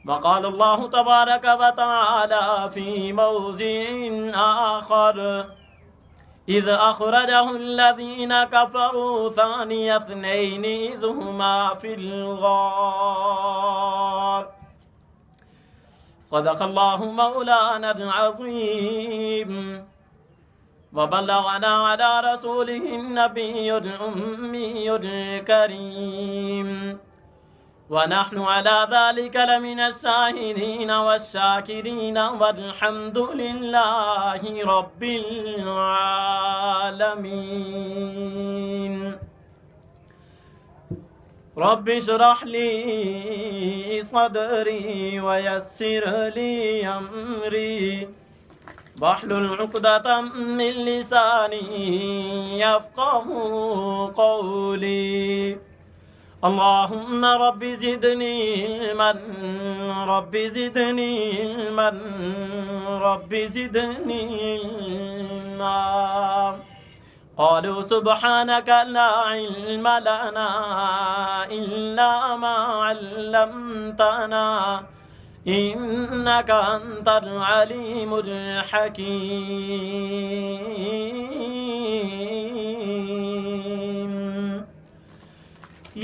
وقال الله تبارك وتعالى في موضع آخر إذ أخرجه الذين كفروا ثاني اثنين إذ هما في الغار صدق الله مولانا العظيم وبلغنا على رسوله النبي الأمي الكريم ونحن على ذلك لمن الشاهدين والشاكرين والحمد لله رب العالمين. رب اشرح لي صدري ويسر لي أمري واحلل عقدة من لساني يفقه قولي. اللهم رب زدني علما رب زدني علما رب زدني علما. قالوا سبحانك لا علم لنا إلا ما علمتنا إنك أنت العليم الحكيم.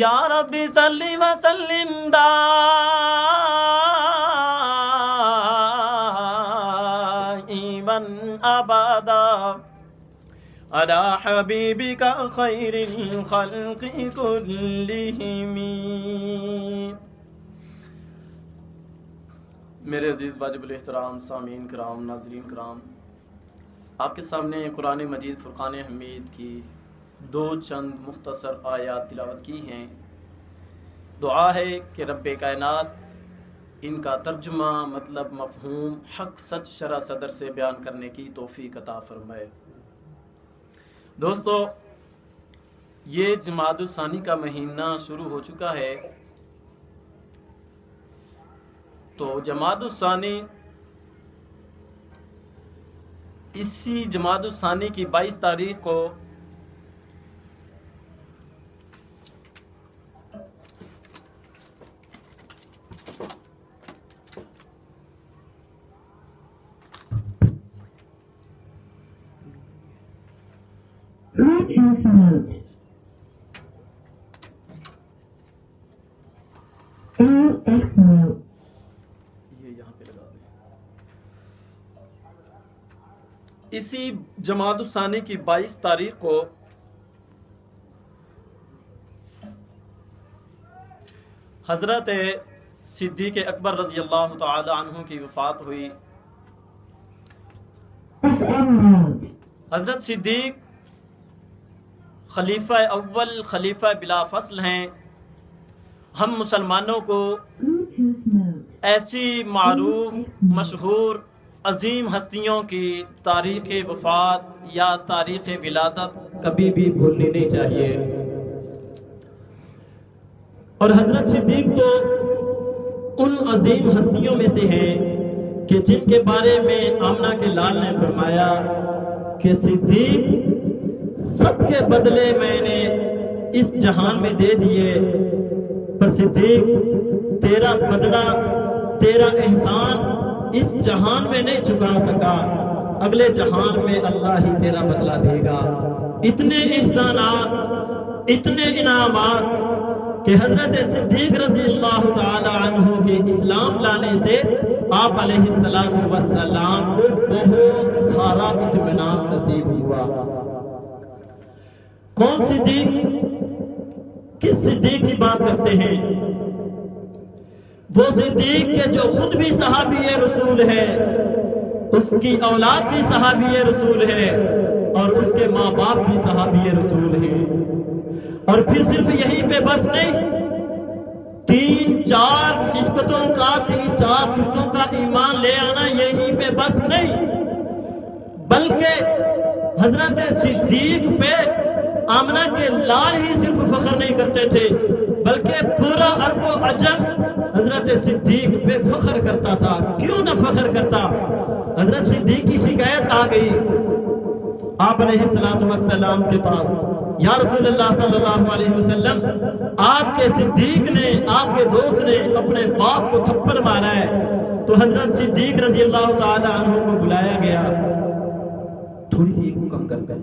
یا رب صلی وسلم دائما ابدا علی حبیبک خیر الخلق کلہم. میرے عزیز واجب الاحترام سامعین کرام، ناظرین کرام، آپ کے سامنے قرآن مجید فرقان حمید کی دو چند مختصر آیات تلاوت کی ہیں. دعا ہے کہ رب کائنات ان کا ترجمہ، مطلب، مفہوم، حق سچ شرح صدر سے بیان کرنے کی توفیق عطا فرمائے. دوستو، یہ جمادی الثانی کا مہینہ شروع ہو چکا ہے. تو جمادی الثانی، اسی جمادی الثانی کی 22 تاریخ کو اسی جمادی الثانی کی 22 تاریخ کو حضرت صدیق اکبر رضی اللہ تعالی عنہ کی وفات ہوئی. حضرت صدیق خلیفہ اول، خلیفہ بلا فصل ہیں. ہم مسلمانوں کو ایسی معروف، مشہور، عظیم ہستیوں کی تاریخ وفات یا تاریخ ولادت کبھی بھی بھولنی نہیں چاہیے. اور حضرت صدیق تو ان عظیم ہستیوں میں سے ہیں کہ جن کے بارے میں آمنہ کے لال نے فرمایا کہ صدیق سب کے بدلے میں نے اس جہان میں دے دیے، پر صدیق تیرا بدلہ، تیرا احسان اس جہان میں نہیں چکا سکا، اگلے جہان میں اللہ ہی تیرا بدلہ دے گا. اتنے احسانات، اتنے انعامات کہ حضرت صدیق رضی اللہ تعالی عنہ کے اسلام لانے سے آپ علیہ السلام کو بہت سارا اطمینان نصیب ہوا. کون صدیق؟ کس صدیق کی بات کرتے ہیں؟ وہ صدیق کے جو خود بھی صحابی رسول ہے، اس کی اولاد بھی صحابی رسول ہے، اور اس کے ماں باپ بھی صحابی رسول ہیں. اور پھر صرف یہیں پہ بس نہیں، 3-4 نسبتوں کا، 3-4 پشتوں کا ایمان لے آنا یہیں پہ بس نہیں، بلکہ حضرت صدیق پہ آمنہ کے لال ہی صرف فخر نہیں کرتے تھے، بلکہ پورا عرب و عجم حضرت صدیق پہ فخر کرتا تھا. کیوں نہ فخر کرتا؟ حضرت صدیق کی شکایت آ گئی آپ علیہ السلام کے پاس یا رسول اللہ صلی اللہ علیہ وسلم، آپ کے صدیق نے، آپ کے دوست نے اپنے باپ کو تھپڑ مارا ہے۔ تو حضرت صدیق رضی اللہ تعالی عنہ کو بلایا گیا، تھوڑی سی کو کم کرتے ہیں۔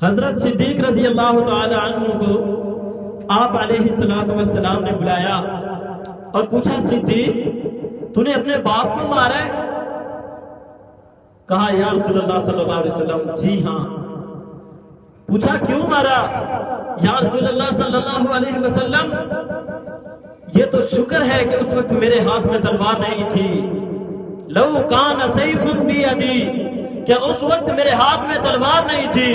حضرت صدیق رضی اللہ تعالی عنہ کو آپ علیہ السلام نے بلایا اور پوچھا، صدیق تو نے اپنے باپ کو مارا ہے؟ کہا یا رسول اللہ صلی اللہ علیہ وسلم جی ہاں۔ پوچھا کیوں مارا؟ یا رسول اللہ صلی اللہ علیہ وسلم یہ تو شکر ہے کہ اس وقت میرے ہاتھ میں تلوار نہیں تھی۔ لو کان سیف بیدی، کہ اس وقت میرے ہاتھ میں تلوار نہیں تھی۔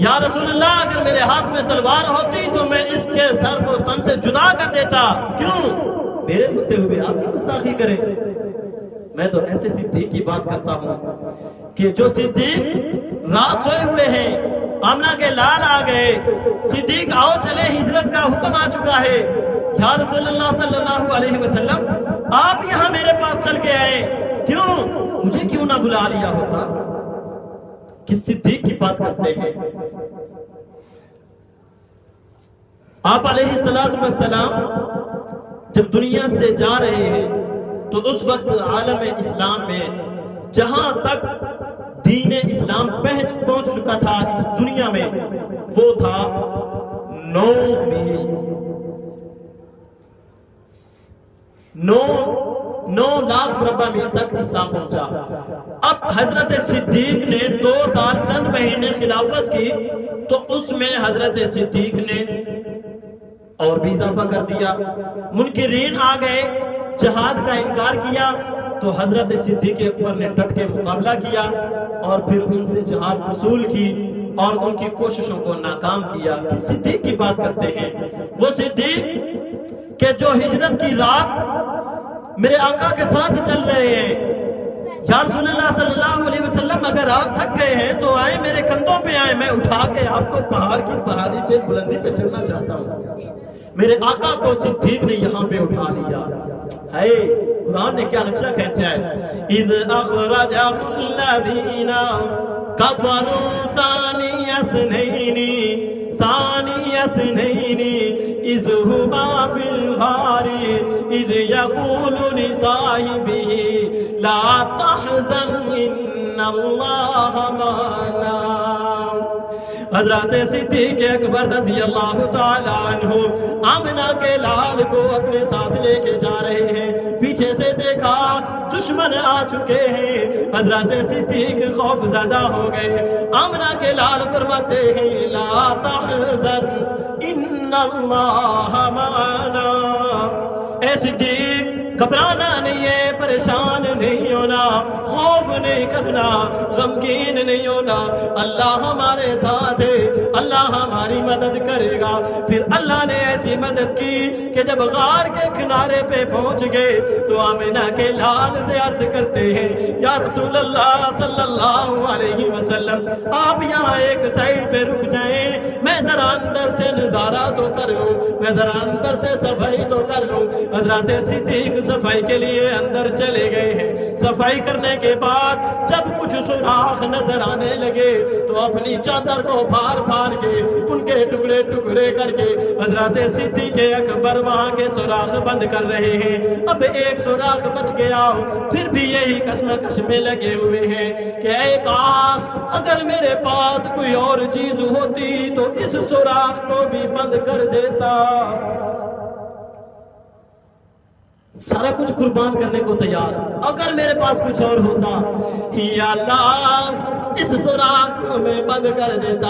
یا رسول اللہ اگر میرے ہاتھ میں تلوار ہوتی تو میں اس کے سر کو تن سے جدا کر دیتا۔ کیوں؟ میرے ہوتے ہوئے آپ کی گستاخی کرے؟ میں تو ایسے صدیق کی بات کرتا ہوں کہ جو صدیق رات سوئے ہوئے ہیں، آمنہ کے لال آ گئے، صدیق آؤ چلے ہجرت کا حکم آ چکا ہے۔ یا رسول اللہ صلی اللہ علیہ وسلم آپ یہاں میرے پاس چل کے آئے، کیوں؟ مجھے کیوں نہ بلا لیا ہوتا؟ کس صدیق کی بات کرتے ہیں؟ آپ علیہ السلام جب دنیا سے جا رہے ہیں تو اس وقت عالم اسلام میں جہاں تک دین اسلام پہنچ چکا تھا اس دنیا میں، وہ تھا 9 میل، 9 لاکھ مربع میل تک اسلام پہنچا۔ اب حضرت صدیق نے 2 سال چند مہینے خلافت کی تو اس میں حضرت صدیق نے اور بھی اضافہ کر دیا۔ منکرین آ گئے، جہاد کا انکار کیا تو حضرت صدیق اکبر نے ڈٹ کے مقابلہ کیا اور پھر ان سے جہاد وصول کی اور ان کی کوششوں کو ناکام کیا۔ کس صدیق کی بات کرتے ہیں؟ وہ صدیق کہ جو ہجرت کی رات میرے آقا کے ساتھ چل رہے ہیں۔ یا رسول اللہ صلی اللہ علیہ وسلم اگر آپ تھک گئے ہیں تو آئے میرے کندھوں پہ آئے، میں اٹھا کے آپ کو پہاڑ کی پہاڑی پہ بلندی پہ چلنا چاہتا ہوں۔ میرے آقا کو صدیق نے یہاں پہ اٹھا لیا ہے۔ قرآن نے کیا نقشہ کھینچا ہے؟ اذ اخرج الذین کفروا ثانی اثنین اذ هما فی الغار اذ یقول لصاحبہ لا تحزن ان اللہ معنا۔ حضرت صدیق اکبر رضی اللہ تعالی عنہ آمنہ کے لال کو اپنے ساتھ لے کے جا رہے ہیں، پیچھے سے دیکھا دشمن آ چکے ہیں۔ حضرت صدیق خوف زدہ ہو گئے۔ آمنہ کے لال فرماتے ہیں لا تحزن ان اللہ معنا، اے صدیق گھبرانا نہیں ہے، پریشان نہیں ہونا، خوف نہیں کرنا، غمگین نہیں ہونا، اللہ ہمارے ساتھ ہے، اللہ ہماری مدد کرے گا۔ پھر اللہ نے ایسی مدد کی کہ جب غار کے کنارے پہ پہنچ گئے تو آمنہ کے لال سے عرض کرتے ہیں یا رسول اللہ صلی اللہ علیہ وسلم آپ یہاں ایک سائیڈ پہ رک جائیں، میں ذرا اندر سے نظارہ تو کر لوں، میں ذرا اندر سے صفائی تو کر لوں۔ حضرت صدیق صفائی کے لیے اندر چلے گئے ہیں۔ صفائی کرنے کے بعد جب کچھ سوراخ نظر آنے لگے تو اپنی چادر کو پھاڑ پھاڑ کے ان کے ٹکڑے ٹکڑے کر کے حضرت صدیق اکبر وہاں کے سوراخ بند کر رہے ہیں۔ اب ایک سوراخ بچ گیا، پھر بھی یہی کشمکش میں لگے ہوئے ہیں کہ اے کاش اگر میرے پاس کوئی اور چیز ہوتی تو اس سوراخ کو بھی بند کر دیتا۔ سارا کچھ قربان کرنے کو تیار، اگر میرے پاس کچھ اور ہوتا یا اللہ اس سوراخ کو میں بند کر دیتا۔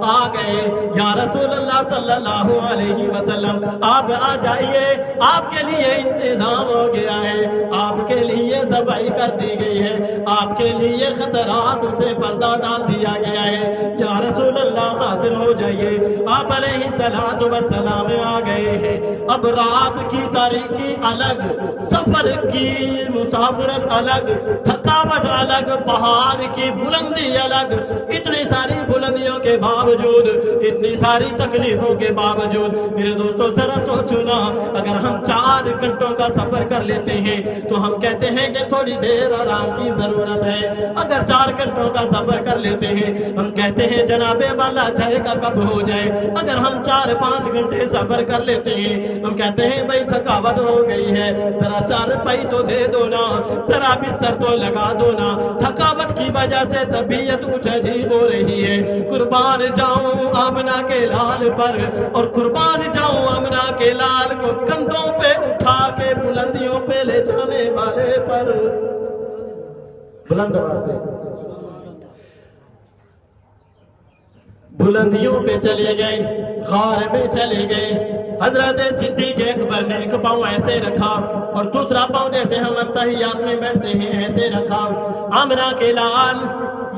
آ گئے یا رسول اللہ صلی اللہ علیہ وسلم آپ آ جائیے، آپ کے لیے انتظام ہو گیا ہے، آپ کے لیے صفائی کر دی گئی ہے۔ آپ کے لیے خطرات سے پردہ ڈال دیا گیا ہے، یا رسول اللہ حاضر ہو جائیے۔ آپ علیہ الصلوۃ والسلام آ گئے ہیں۔ اب رات کی تاریکی الگ، سفر کی مسافرت الگ، تھکاوٹ الگ، پہاڑ کی بلندی الگ، اتنی ساری بلندیوں کے باوجود، اتنی ساری تکلیفوں کے باوجود میرے دوستو ذرا سوچو نا، اگر ہم 4 گھنٹوں کا سفر کر لیتے ہیں تو ہم کہتے ہیں کہ تھوڑی دیر آرام کی ضرورت ہے۔ اگر 4 گھنٹوں کا سفر کر لیتے ہیں ہم کہتے ہیں جناب والا چائے کا کب ہو جائے۔ اگر ہم 4-5 گھنٹے سفر کر لیتے ہیں ہم کہتے ہیں بھائی تھکاوٹ ہو گئی ہے، ذرا 4 پائی تو دے دو نا، ذرا بستر تو لگا دو نا۔ تھکاوٹ کی وجہ سے طبیعت کچھ عجیب ہو رہی ہے۔ قربان جاؤں آمنہ کے لال پر، اور قربان جاؤں آمنہ کے لال کو کندھوں پہ اٹھا کے بلندیوں پہ لے جانے والے پر۔ بلند آواز سے بلندیوں پہ چلے گئے، غار میں چلے گئے۔ حضرت صدیق اکبر نے ایک پاؤں ایسے رکھا اور دوسرا پاؤں جیسے ہم اتحیات میں بیٹھتے ہیں ایسے رکھا۔ آمنہ کے لال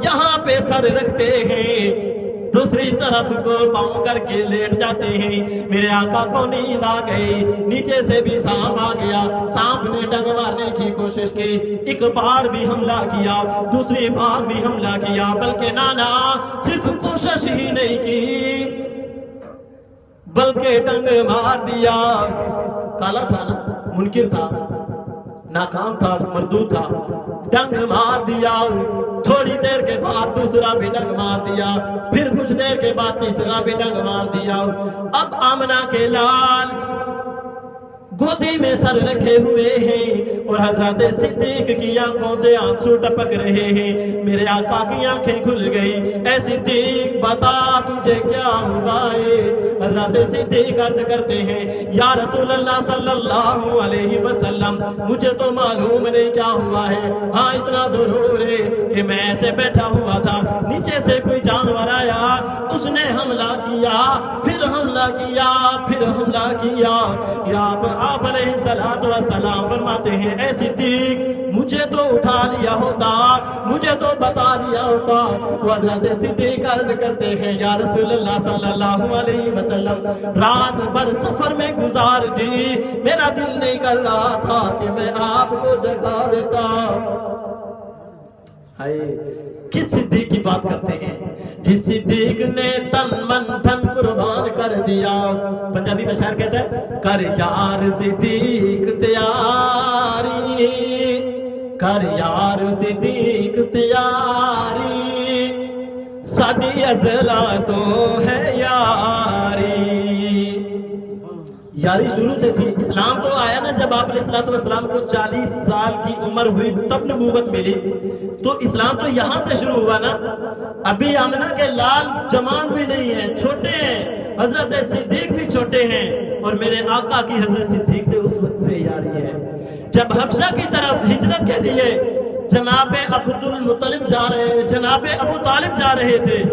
یہاں پہ سر رکھتے ہیں، دوسری طرف کو پاؤں کر کے لیٹ جاتے ہیں۔ میرے آقا کو نیند آ گئی، نیچے سے بھی سانپ آ گیا، سانپ نے ڈنگ مارنے کی کوشش کی، ایک بار بھی حملہ کیا، دوسری بار بھی حملہ کیا، بلکہ نانا صرف کوشش ہی نہیں کی بلکہ ڈنگ مار دیا۔ کالا تھا نا، منکر تھا، ناکام تھا، مردود تھا، ڈنگ مار دیا۔ تھوڑی دیر کے بعد دوسرا بھی ڈنگ مار دیا، پھر کچھ دیر کے بعد تیسرا بھی ڈنگ مار دیا۔ اب آمنہ کے لال گودی میں سر رکھے ہوئے ہیں اور حضرت صدیق کی آنکھوں سے آنسو ٹپک رہے ہیں۔ میرے آقا کی آنکھیں کھل گئی، اے صدیق بتا تجھے کیا ہوا ہے؟ حضرت صدیق عرض کرتے ہیں یا رسول اللہ صلی اللہ علیہ وسلم مجھے تو معلوم نہیں کیا ہوا ہے، ہاں اتنا ضرور ہے کہ میں ایسے بیٹھا ہوا تھا، نیچے سے کوئی جانور آیا، اس نے حملہ کیا، پھر حملہ کیا، پھر حملہ کیا۔ یا آپ علیہ الصلوۃ والسلام فرماتے ہیں اے صدیق مجھے تو اٹھا لیا ہوتا، مجھے تو بتا دیا ہوتا۔ تو حضرت صدیق عرض کرتے ہیں یا رسول اللہ صلی اللہ علیہ وسلم رات بھر سفر میں گزار دی، میرا دل نہیں کر رہا تھا کہ میں آپ کو جگا دیتا۔ کس صدیق کی بات کرتے ہیں؟ جس صدیق نے تن من دھن قربان کر دیا۔ پنجابی میں شاعر کہتا ہے کر یار صدیق تیاری، کر یار صدیق تیاری، ساڈی ازلا تو ہے یاری۔ یاری شروع سے تھی، اسلام تو آیا نا جب آپ علیہ الصلوۃ والسلام کو 40 سال کی عمر ہوئی تب نبوت ملی، تو اسلام تو یہاں سے شروع ہوا نا۔ ابھی آمنہ کے لال جوان بھی نہیں ہیں، چھوٹے ہیں، حضرت صدیق بھی چھوٹے ہیں، اور میرے آقا کی حضرت صدیق سے اس وقت سے یاری ہے۔ جب حبشہ کی طرف ہجرت کے لیے جناب عبد المطلب جا رہے، جناب ابو طالب جا رہے تھے،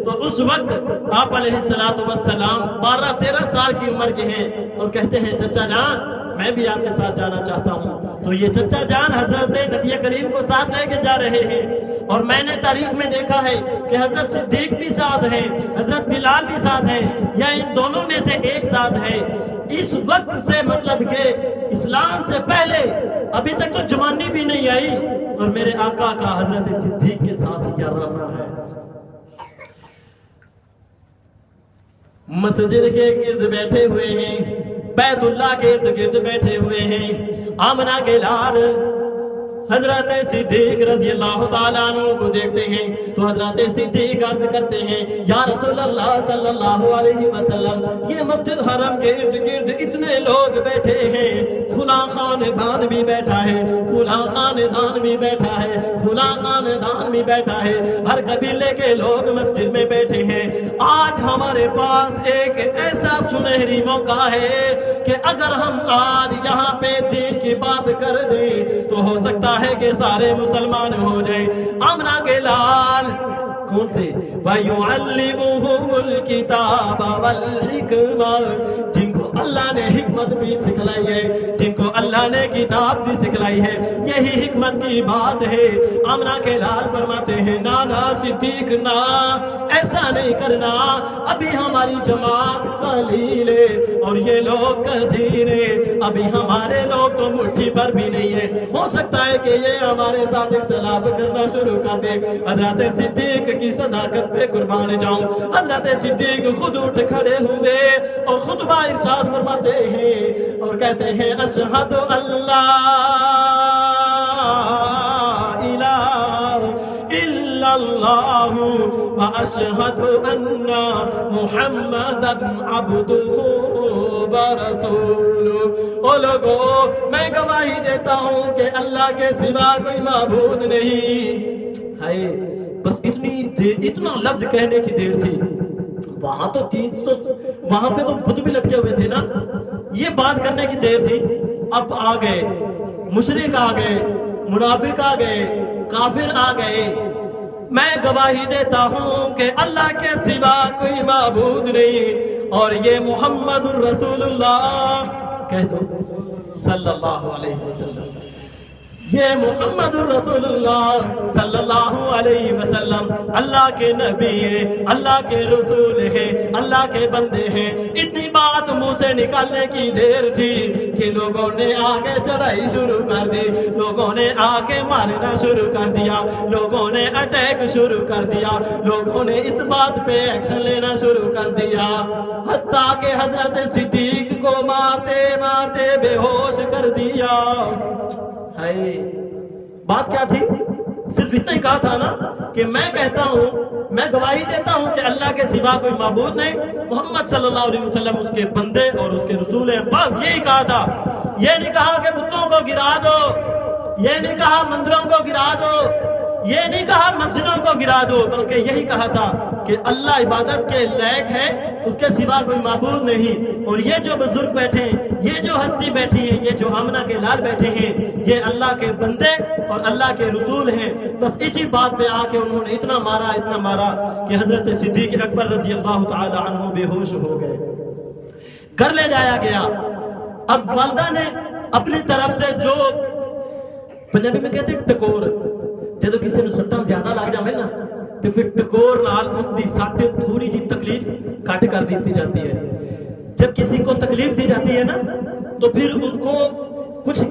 تو اس وقت آپ علیہ الصلوۃ والسلام 12-13 سال کی عمر کے ہیں اور کہتے ہیں چچا جان میں بھی آپ کے ساتھ جانا چاہتا ہوں۔ تو یہ چچا جان حضرت نبی کریم کو ساتھ لے کے جا رہے ہیں، اور میں نے تاریخ میں دیکھا ہے کہ حضرت صدیق بھی ساتھ ہیں، حضرت بلال بھی ساتھ ہیں، یا ان دونوں میں سے ایک ساتھ ہے۔ اس وقت سے مطلب کہ اسلام سے پہلے ابھی تک تو جوانی بھی نہیں آئی، اور میرے آقا کا حضرت صدیق کے ساتھ یارانہ ہے۔ مسجد کے گرد بیٹھے ہوئے ہیں، بیت اللہ کے ارد گرد بیٹھے ہوئے ہیں، آمنہ کے لال حضرت صدیق رضی اللہ تعالیٰ عنہ کو دیکھتے ہیں تو حضرت صدیق عرض کرتے ہیں یا رسول اللہ صلی اللہ علیہ وسلم یہ مسجد حرم کے ارد گرد اتنے لوگ بیٹھے ہیں، فلاں خاندان بھی بیٹھا ہے، فلاں خاندان بھی بیٹھا ہے، فلاں خاندان بھی بیٹھا ہے، ہر قبیلے کے لوگ مسجد میں بیٹھے ہیں۔ آج ہمارے پاس ایک ایسا سنہری موقع ہے کہ اگر ہم آج یہاں پہ دین کی بات کر دیں تو ہو سکتا ہے کہ سارے مسلمان ہو جائیں۔ آمنہ کے لال کون سے وَيُعَلِّمُهُمُ الْكِتَابَ وَالْحِكْمَةَ، جن کو اللہ نے حکمت بھی سکھلائی ہے، جن کو اللہ نے کتاب بھی سکھلائی ہے، یہی حکمت کی بات ہے۔ آمنہ کے لال فرماتے ہیں نانا صدیق نا ایسا نہیں کرنا، ابھی ہماری جماعت قلیل ہے اور یہ لوگ کثیر ہیں، ابھی ہمارے لوگ تو مٹھی پر بھی نہیں ہے، ہو سکتا ہے کہ یہ ہمارے ساتھ اختلاف کرنا شروع کر دے۔ حضرت صدیق کی صداقت پہ قربان جاؤں، حضرت صدیق خود اٹھ کھڑے ہوئے اور خطبہ ارشاد فرماتے ہیں اور کہتے ہیں اشہد اللہ الہ الا اللہ واشہد ان محمد عبدہ ورسولہ۔ او لوگو میں گواہی دیتا ہوں کہ اللہ کے سوا کوئی معبود نہیں۔ ہائے بس اتنا لفظ کہنے کی دیر تھی، وہاں تو 300 وہاں پہ تو بت بھی لٹکے ہوئے تھے نا، یہ بات کرنے کی دیر تھی۔ اب آ گئے مشرک، آ گئے منافق، آ گئے کافر، آ گئے۔ میں گواہی دیتا ہوں کہ اللہ کے سوا کوئی معبود نہیں اور یہ محمد الرسول اللہ کہہ دو صلی اللہ علیہ وسلم، یہ محمد الرسول اللہ صلی اللہ علیہ وسلم اللہ کے نبی ہیں، اللہ کے رسول ہیں، اللہ کے بندے ہیں۔ اتنی بات منہ سے نکالنے کی دیر تھی کہ لوگوں نے آگے چڑھائی شروع کر دی، لوگوں نے آگے مارنا شروع کر دیا، لوگوں نے اٹیک شروع کر دیا، لوگوں نے اس بات پہ ایکشن لینا شروع کر دیا، حتیٰ کہ حضرت صدیق کو مارتے مارتے بے ہوش کر دیا۔ ہائے بات کیا تھی؟ صرف اتنا ہی کہا تھا نا کہ میں کہتا ہوں، میں گواہی دیتا ہوں کہ اللہ کے سوا کوئی معبود نہیں، محمد صلی اللہ علیہ وسلم اس کے بندے اور اس کے رسول ہیں، بس یہی کہا تھا۔ یہ نہیں کہا کہ بتوں کو گرا دو، یہ نہیں کہا مندروں کو گرا دو، یہ نہیں کہا مسجدوں کو گرا دو، بلکہ یہی کہا تھا کہ اللہ عبادت کے لائق ہے، اس کے سوا کوئی معبود نہیں، اور یہ جو بزرگ بیٹھے ہیں، یہ جو ہستی بیٹھی ہے، یہ جو آمنہ کے لال بیٹھے ہیں، یہ اللہ کے بندے اور اللہ کے رسول ہیں۔ بس اسی بات پہ آ کے انہوں نے اتنا مارا کہ حضرت صدیق اکبر رضی اللہ تعالی عنہ بے ہوش ہو گئے، گھر لے جایا گیا۔ اب والدہ نے اپنی طرف سے جو پنجابی میں کہتے ہیں ٹکور، جدو کسی نے سٹاں زیادہ لگ جائے نا تو پھر ٹکور نال اس دی سٹ تھوڑی جی تکلیف کٹ کر دیتی جاتی ہے۔ جب کسی کو تکلیف دی جاتی ہے نا تو پھر اس کو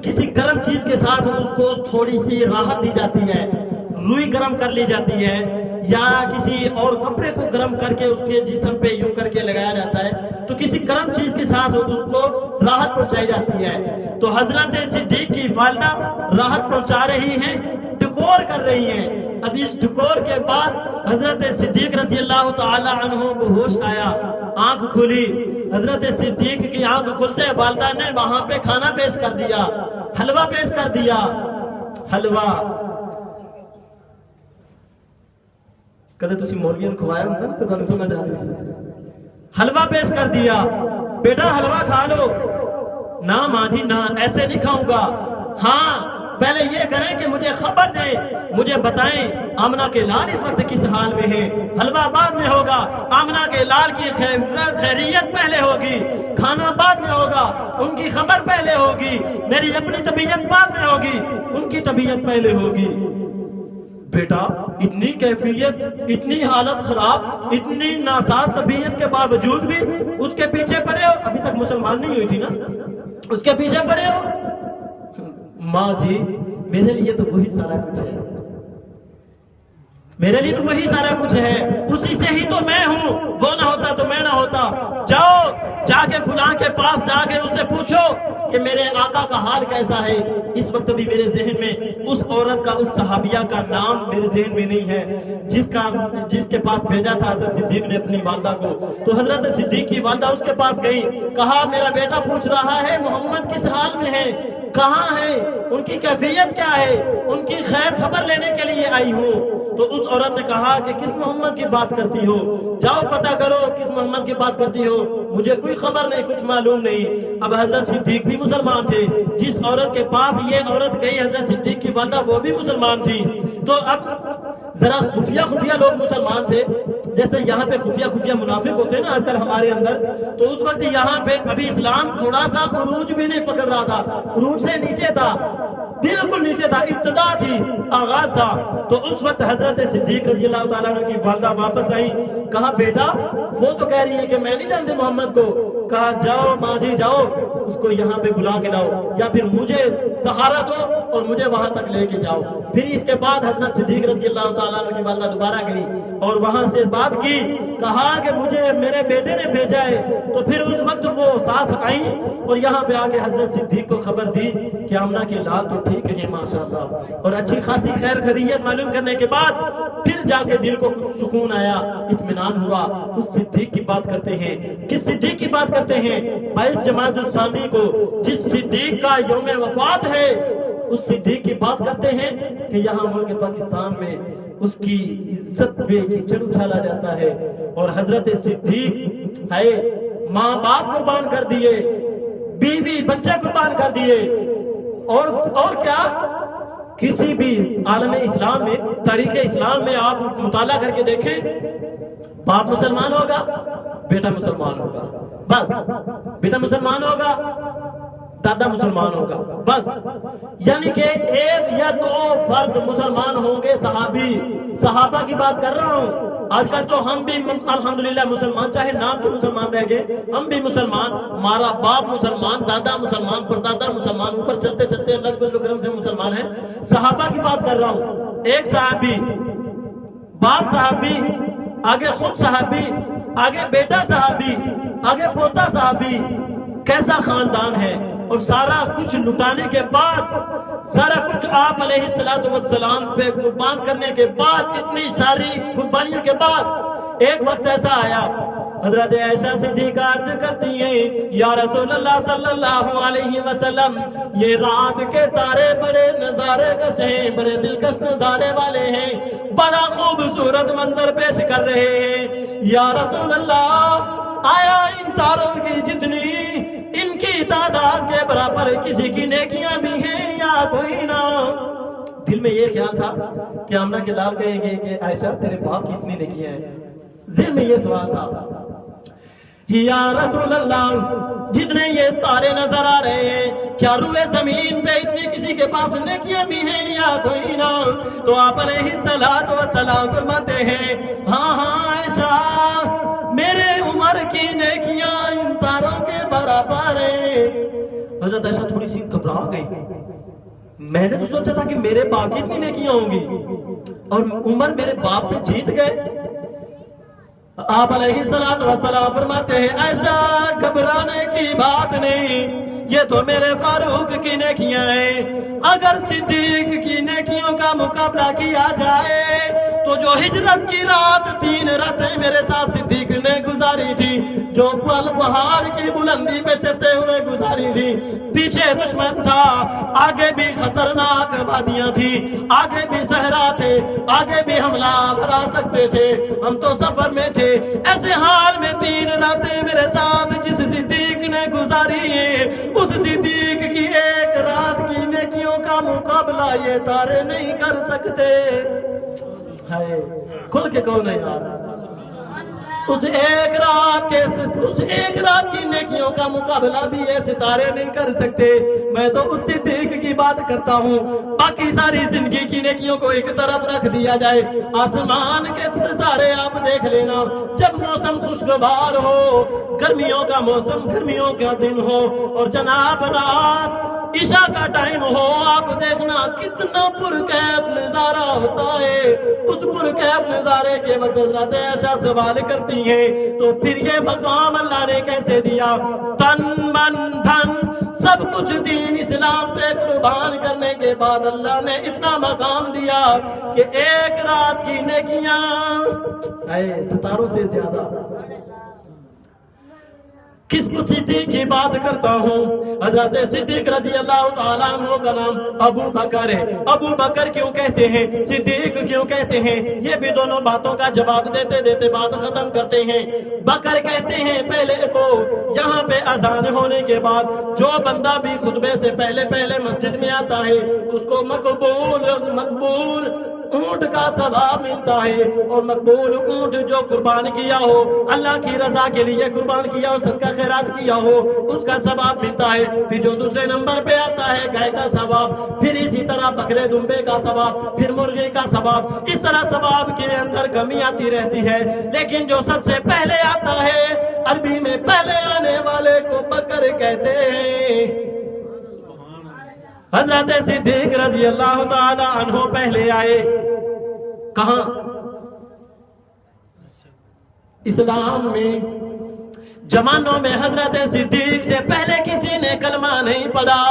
کسی گرم چیز کے ساتھ اس کو تھوڑی سی راحت دی جاتی ہے، روئی گرم کر لی جاتی ہے، یا کسی اور کپڑے کو گرم کر کے اس کے جسم پہ یوں کر کے لگایا جاتا ہے، تو کسی گرم چیز کے ساتھ اس کو راحت پہنچائی جاتی ہے۔ تو حضرت صدیق کی والدہ راحت پہنچا رہی ہیں، ٹکور کر رہی ہیں۔ اب اس ٹکور کے بعد حضرت صدیق رضی اللہ تعالی عنہ کو ہوش آیا، آنکھ کھلی۔ حضرت صدیق کی آنکھ کھلتے والدہ نے وہاں پہ کھانا پیش کر دیا، حلوہ پیش کر دیا۔ حلوہ کدے تسی مولویوں نے کھوایا ہوں نا تو تمہیں سمجھ آتی سی۔ حلوہ پیش کر دیا، بیٹا حلوہ کھا لو۔ نہ ماں جی نہ، ایسے نہیں کھاؤں گا، ہاں پہلے یہ کریں کہ مجھے خبر دیں، مجھے بتائیں آمنہ کے لال اس وقت کس حال میں ہیں، حلوہ بعد میں ہوگا، آمنہ کے لال کی خیریت پہلے ہوگی، کھانا بعد میں ہوگا، ان کی خبر پہلے ہوگی، میری اپنی طبیعت بعد میں ہوگی، ان کی طبیعت پہلے ہوگی۔ بیٹا اتنی کیفیت، اتنی حالت خراب، اتنی ناساز طبیعت کے باوجود بھی اس کے پیچھے پڑے ہو، ابھی تک مسلمان نہیں ہوئی تھی نا، اس کے پیچھے پڑے ہو۔ ماں جی میرے لیے تو وہی سارا کچھ ہے، میرے لیے تو وہی سارا کچھ ہے، اسی سے ہی تو میں ہوں، وہ نہ ہوتا تو میں نہ ہوتا۔ جاؤ جا کے فلاں کے پاس جا کے اس سے پوچھو کہ میرے آقا کا حال کیسا ہے۔ اس وقت بھی میرے ذہن میں اس عورت کا، اس صحابیہ کا نام میرے ذہن میں نہیں ہے جس کے پاس بھیجا تھا حضرت صدیق نے اپنی والدہ کو۔ تو حضرت صدیق کی والدہ اس کے پاس گئی، کہا میرا بیٹا پوچھ رہا ہے محمد کس حال میں ہے، کہاں ہے، ان کی کیفیت کیا ہے، ان کی خیر خبر لینے کے لیے آئی ہوں۔ تو اس عورت نے کہا کہ کس محمد کی بات کرتی ہو، جاؤ پتہ کرو کس محمد کی بات کرتی ہو، مجھے کوئی خبر نہیں، کچھ معلوم نہیں۔ اب حضرت صدیق بھی مسلمان تھے، جس عورت کے پاس یہ عورت گئی حضرت صدیق کی والدہ وہ بھی مسلمان تھی۔ تو اب ذرا خفیہ لوگ مسلمان تھے، جیسے یہاں پہ خفیہ خفیہ منافق ہوتے ہیں نا آج کل ہمارے اندر، تو اس وقت یہاں پہ ابھی اسلام تھوڑا سا عروج بھی نہیں پکڑ رہا تھا، عروج سے نیچے تھا، بالکل نیچے تھا، ابتدا تھی، آغاز تھا۔ تو اس وقت حضرت صدیق رضی اللہ تعالیٰ عنہ کی والدہ واپس آئی، کہا بیٹا وہ تو کہہ رہی ہے کہ میں نہیں جانتے محمد کو، کہا جاؤ ماں جی جاؤ اس کو یہاں پہ بلا کے لاؤ، یا پھر مجھے سہارا دو اور مجھے وہاں تک لے کے جاؤ۔ پھر اس کے بعد حضرت صدیق رضی اللہ تعالیٰ عنہ کی والدہ دوبارہ گئی اور وہاں سے بات کی، کہا کہ مجھے میرے بیٹے نے بھیجا ہے۔ تو پھر اس وقت وہ ساتھ آئیں اور یہاں پہ آ کے حضرت صدیق کو خبر دی کہ آمنہ کے لال تو ٹھیک ہے ماشاءاللہ، اور اچھی خاصی خیر خیریت معلوم کرنے کے بعد پھر جا کے دل کو کچھ سکون آیا، اطمینان ہوا۔ اس صدیق کی بات کرتے ہیں، کس صدیق کی بات کرتے ہیں؟ 22 جمادی الثانی کو جس صدیق کا یوم وفات ہے، اس صدیق کی بات کرتے ہیں کہ یہاں ملک پاکستان میں اس کی عزت پہ کیچڑ اچھالا جاتا ہے، اور حضرت صدیق ہے ماں باپ قربان کر دیے، بیوی بچے قربان کر دیے، اور کیا کسی بھی عالم اسلام میں، تاریخ اسلام میں آپ مطالعہ کر کے دیکھیں، باپ مسلمان ہوگا بیٹا مسلمان ہوگا، بس بیٹا مسلمان ہوگا دادا مسلمان ہوگا، بس، یعنی کہ ایک یا دو فرد مسلمان ہوں گے، صحابہ کی بات کر رہا ہوں۔ آج کل تو ہم بھی الحمدللہ مسلمان، چاہے نام کے مسلمان رہ گئے، ہم بھی مسلمان، ہمارا باپ مسلمان، دادا مسلمان، پردادا مسلمان، اوپر چلتے چلتے اللہ کے فضل و کرم سے مسلمان ہیں۔ صحابہ کی بات کر رہا ہوں، ایک صحابی، باپ صحابی، آگے خود صحابی، آگے بیٹا صحابی، آگے پوتا صحابی، کیسا خاندان ہے، اور سارا کچھ لٹانے کے بعد، سارا کچھ آپ علیہ السلام پہ قربان کرنے کے بعد، اتنی ساری قربانیوں کے بعد ایک وقت ایسا آیا، حضرت عائشہ صدیقہ عرض کرتی ہیں یا رسول اللہ صلی اللہ علیہ وسلم، یہ رات کے تارے بڑے نظارے کش ہیں، بڑے دلکش نظارے والے ہیں، بڑا خوبصورت منظر پیش کر رہے ہیں، یا رسول اللہ آیا ان تاروں کی جتنی ان کی تعداد کے برابر کسی کی نیکیاں بھی ہیں یا کوئی نہ؟ دل میں یہ خیال تھا کہ آمنہ کے لال کہیں گے کہ عائشہ تیرے باپ کی اتنی نیکیاں ہیں، ذہن میں یہ سوال تھا، یا رسول اللہ جتنے یہ ستارے نظر آ رہے ہیں، کیا روئے زمین پہ اتنی کسی کے پاس نیکیاں بھی ہیں یا کوئی نہ؟ تو آپ علیہ السلام فرماتے ہیں ہاں عائشہ، میرے عمر کی نیکیاں ان تاروں کے برابر ہیں۔ حضرت عائشہ تھوڑی سی گھبرا گئی، میں نے تو سوچا تھا کہ میرے باپ کی اتنی نیکیاں ہوں گی، اور عمر میرے باپ سے جیت گئے۔ آپ علیہ السلام فرماتے ہیں عائشہ گھبرانے کی بات نہیں، یہ تو میرے فاروق کی نیکیاں ہیں، اگر صدیق کی نیکیوں کا مقابلہ کیا جائے تو جو ہجرت کی رات 3 راتیں میرے ساتھ صدیق نے گزاری تھی، جو پہاڑ کی بلندی پہ چڑھتے ہوئے گزاری تھی، پیچھے دشمن تھا، آگے بھی خطرناک وادیاں تھی، آگے بھی صحرا تھے، آگے بھی حملہ بھرا سکتے تھے، ہم تو سفر میں تھے، ایسے حال میں 3 راتیں میرے ساتھ جس صدیق نے گزاری ہے، اس صدیق کی ایک رات کی نیکیوں کا مقابلہ یہ تارے نہیں کر سکتے۔ کھل کے کہو نہیں یار، اس ایک رات کی نیکیوں کا مقابلہ بھی یہ ستارے نہیں کر سکتے۔ میں تو اس صدیق کی بات کرتا ہوں، باقی ساری زندگی کی نیکیوں کو ایک طرف رکھ دیا جائے، آسمان کے ستارے آپ دیکھ لینا، جب موسم خوشگوار ہو، گرمیوں کا موسم، گرمیوں کا دن ہو، اور جناب رات عشاء کا ٹائم ہو، آپ دیکھنا کتنا پرکیف نظارہ ہوتا ہے۔ اس پرکیف نظارے کے وقت حضرت عائشہ سوال کرتی ہیں تو پھر یہ مقام اللہ نے کیسے دیا؟ تن من دھن سب کچھ دین اسلام پہ قربان کرنے کے بعد اللہ نے اتنا مقام دیا کہ ایک رات کی نیکیاں ستاروں سے زیادہ۔ کس صدیق کی بات کرتا ہوں؟ حضرت صدیق رضی اللہ تعالیٰ عنہ کا نام ابو بکر ہے۔ ابو بکر کیوں کہتے ہیں، صدیق کیوں کہتے ہیں، یہ بھی دونوں باتوں کا جواب دیتے دیتے بات ختم کرتے ہیں۔ بکر کہتے ہیں پہلے کو یہاں پہ اذان ہونے کے بعد جو بندہ بھی خطبے سے پہلے مسجد میں آتا ہے اس کو مقبول اونٹ کا ثواب ملتا ہے، اور مقبول اونٹ جو قربان کیا ہو، اللہ کی رضا کے لیے قربان کیا ہو، صدقہ خیرات کیا ہو، اس کا ثواب ملتا ہے۔ پھر جو دوسرے نمبر پہ آتا ہے گائے کا ثواب، پھر اسی طرح بکرے دمبے کا ثواب، پھر مرغے کا ثواب، اس طرح ثواب کے اندر کمی آتی رہتی ہے۔ لیکن جو سب سے پہلے آتا ہے، عربی میں پہلے آنے والے کو بکر کہتے ہیں۔ حضرت صدیق رضی اللہ تعالی عنہ پہلے آئے، کہاں؟ اسلام میں۔ جوانوں میں حضرت صدیق سے پہلے کسی نے کلمہ نہیں پڑھا،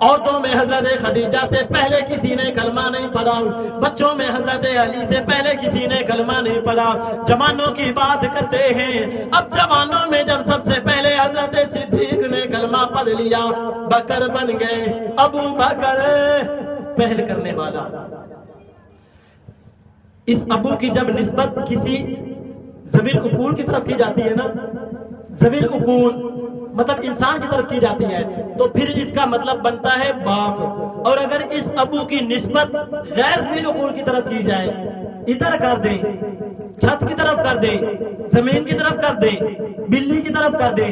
عورتوں میں حضرت خدیجہ سے پہلے کسی نے کلمہ نہیں پڑھا، بچوں میں حضرت علی سے پہلے کسی نے کلمہ نہیں پڑھا۔ جوانوں کی بات کرتے ہیں، اب جوانوں میں جب سب سے پہلے حضرت صدیق نے کلمہ پڑھ لیا، بکر بن گئے، ابو بکر، پہل کرنے والا۔ اس ابو کی جب نسبت کسی ذوی العقول کی طرف کی جاتی ہے نا، ذوی العقول مطلب انسان کی طرف کی جاتی ہے، تو پھر اس کا مطلب بنتا ہے باپ۔ اور اگر اس ابو کی نسبت غیر ذوی العقول کی طرف کی جائے، ادھر کر دیں، چھت کی طرف کر دیں، زمین کی طرف کر دیں، بلی کی طرف کر دیں،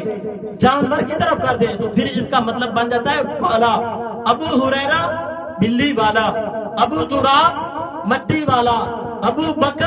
جانور کی طرف کر دیں، تو پھر اس کا مطلب بن جاتا ہے والا۔ ابو ہریرہ بلی والا، ابو تراب مٹی والا، ابو بکر